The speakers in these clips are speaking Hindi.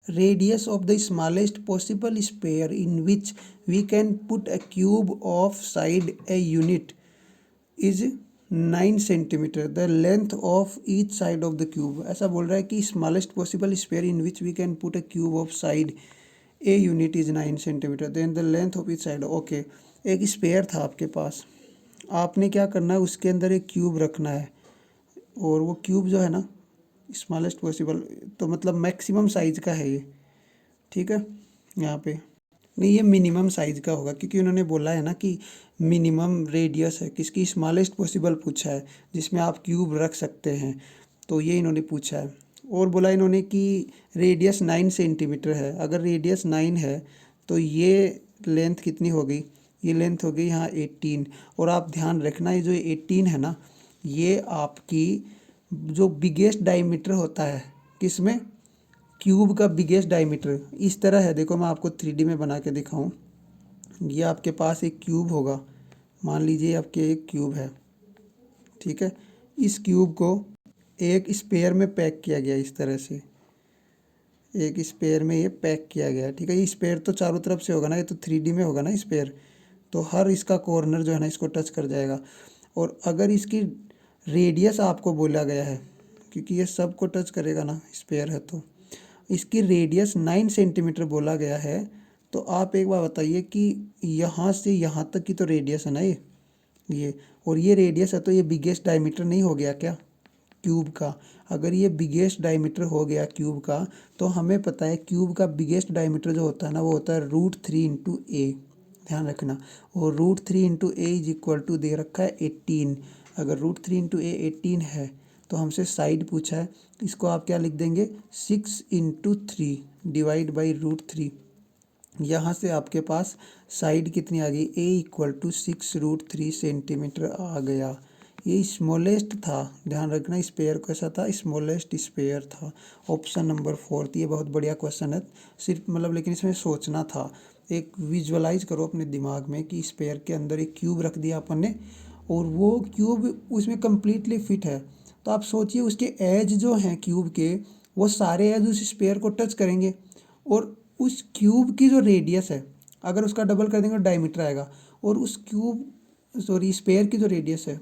radius of the smallest possible sphere in which we can put a cube of side a unit is 9 centimetre, the length of each side of the cube. ऐसा बोल रहा है कि smallest possible sphere in which we can put a cube of side a unit is 9 centimetre, then the length of each side. Okay, एक स्पेयर था आपके पास, आपने क्या करना है, उसके अंदर एक क्यूब रखना है, और वो क्यूब जो है ना स्मॉलेस्ट पॉसिबल, तो मतलब मैक्सिमम साइज का है ये, ठीक है। यहाँ पे नहीं, ये मिनिमम साइज का होगा, क्योंकि उन्होंने बोला है ना कि मिनिमम रेडियस है, किसकी स्मॉलेस्ट पॉसिबल पूछा है जिसमें आप क्यूब रख सकते हैं, तो ये इन्होंने पूछा है। और बोला इन्होंने कि रेडियस 9 सेंटीमीटर है। अगर रेडियस 9 है तो ये लेंथ कितनी हो गई, ये लेंथ हो गई यहाँ 18। और आप ध्यान रखना, ये जो 18 है ना, ये आपकी जो बिगेस्ट डायमीटर होता है किसमें, क्यूब का बिगेस्ट डायमीटर इस तरह है। देखो मैं आपको 3D में बना के दिखाऊं। ये आपके पास एक क्यूब होगा, मान लीजिए आपके एक क्यूब है, ठीक है। इस क्यूब को एक स्पेयर में पैक किया गया इस तरह से, एक स्पेयर में ये पैक किया गया है, ठीक है। ये स्पेयर तो चारों तरफ से होगा ना, ये तो 3D में होगा ना स्पेयर, तो हर इसका कॉर्नर जो है ना इसको टच कर जाएगा। और अगर इसकी रेडियस आपको बोला गया है, क्योंकि ये सब को टच करेगा ना स्पेयर है, तो इसकी रेडियस 9 सेंटीमीटर बोला गया है। तो आप एक बार बताइए कि यहाँ से यहाँ तक की तो रेडियस है ना ये और ये रेडियस है, तो ये बिगेस्ट डायमीटर नहीं हो गया क्या क्यूब का। अगर ये बिगेस्ट डायमीटर हो गया क्यूब का, तो हमें पता है क्यूब का बिगेस्ट डायमीटर जो होता है ना, वो होता है √3 इंटू ए, ध्यान रखना। और √3 into A is equal to दे रखा है 18। अगर √3 इंटू ए 18 है, तो हमसे साइड पूछा है, इसको आप क्या लिख देंगे, 6 इंटू 3 डिवाइड बाई √3। यहाँ से आपके पास साइड कितनी आ गई, ए इक्वल टू 6√3 सेंटीमीटर आ गया। ये स्मॉलेस्ट था, ध्यान रखना, स्पेयर कैसा था, स्मॉलेस्ट स्पेयर था। Option number 4। ये बहुत बढ़िया क्वेश्चन है, सिर्फ मतलब लेकिन इसमें सोचना था। एक विजुअलाइज करो अपने दिमाग में कि स्पेयर के अंदर एक क्यूब रख दिया अपन ने, और वो क्यूब उसमें कम्प्लीटली फिट है। तो आप सोचिए उसके एज जो हैं क्यूब के, वो सारे एज उस स्पेयर को टच करेंगे, और उस क्यूब की जो रेडियस है, अगर उसका डबल कर देंगे तो डायमीटर आएगा, और उस स्पेयर की जो रेडियस है,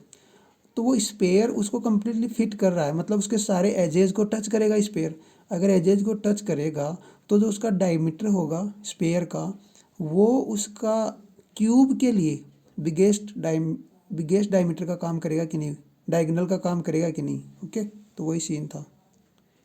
तो वो स्पेयर उसको कम्प्लीटली फिट कर रहा है, मतलब उसके सारे एजेस को टच करेगा स्पेयर। अगर एजेस को टच करेगा तो जो उसका डायमीटर होगा स्पेयर का, वो उसका क्यूब के लिए बिगेस्ट डायमीटर का काम करेगा कि नहीं, डायगोनल का काम करेगा कि नहीं। ओके, तो वही सीन था।